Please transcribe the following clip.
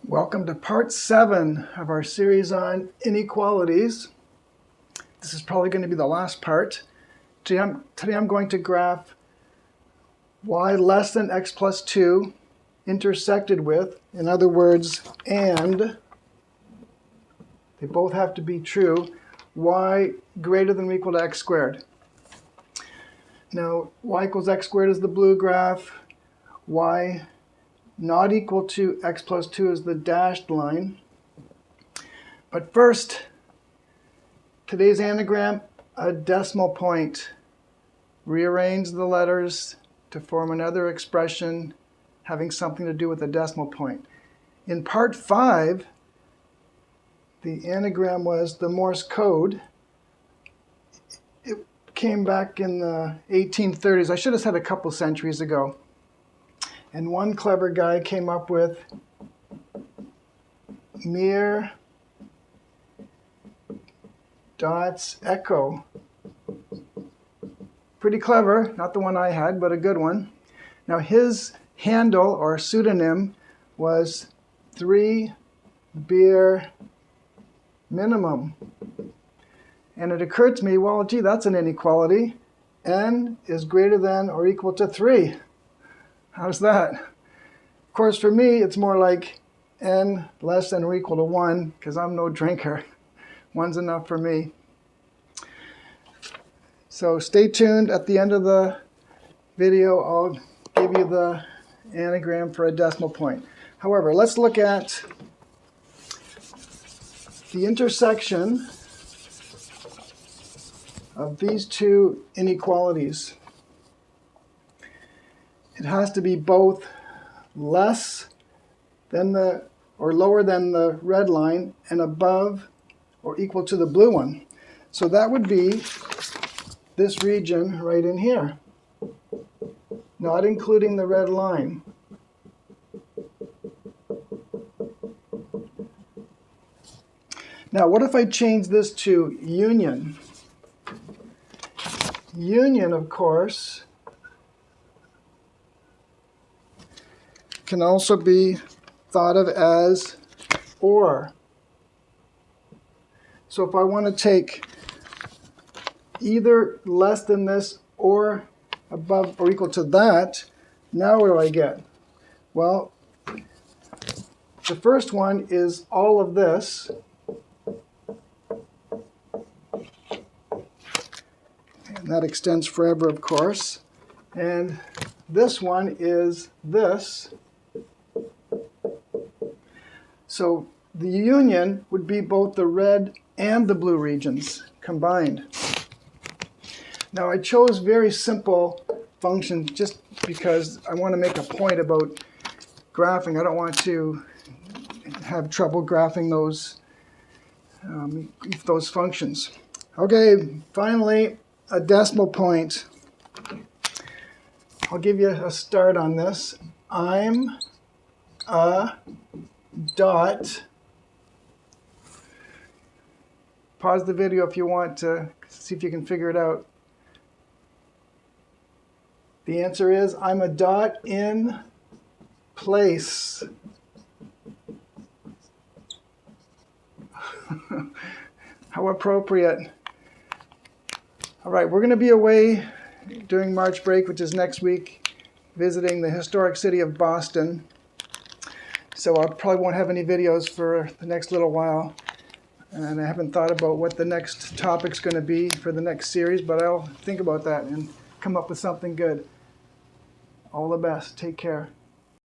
Welcome to part 7 of our series on inequalities. This is probably going to be the last part. Today I'm going to graph y less than x plus 2 intersected with, in other words, and, they both have to be true, y greater than or equal to x squared. Now, y equals x squared is the blue graph, y not equal to x plus 2 is the dashed line. But first, today's anagram, a decimal point. Rearrange the letters to form another expression having something to do with a decimal point. In part 5, the anagram was the Morse code. It came back in the 1830s. I should have said a couple centuries ago. And one clever guy came up with mere dots echo. Pretty clever, not the one I had, but a good one. Now his handle or pseudonym was 3 beer minimum. And it occurred to me, well, gee, that's an inequality. N is greater than or equal to 3. How's that? Of course, for me, it's more like n less than or equal to 1, because I'm no drinker. 1's enough for me. So stay tuned. At the end of the video, I'll give you the anagram for a decimal point. However, let's look at the intersection of these two inequalities. It has to be both less than or lower than the red line and above or equal to the blue one. So that would be this region right in here, not including the red line. Now, what if I change this to union? Union, of course, can also be thought of as or. So if I want to take either less than this or above or equal to that, now what do I get? Well, the first one is all of this. And that extends forever, of course. And this one is this. So the union would be both the red and the blue regions combined. Now I chose very simple functions just because I want to make a point about graphing. I don't want to have trouble graphing those functions. Okay, finally, a decimal point. I'll give you a start on this. I'm a dot. Pause the video if you want to see if you can figure it out. The answer is I'm a dot in place. How appropriate. All right, we're going to be away during March break, which is next week, visiting the historic city of Boston. So I probably won't have any videos for the next little while. And I haven't thought about what the next topic's going to be for the next series, but I'll think about that and come up with something good. All the best. Take care.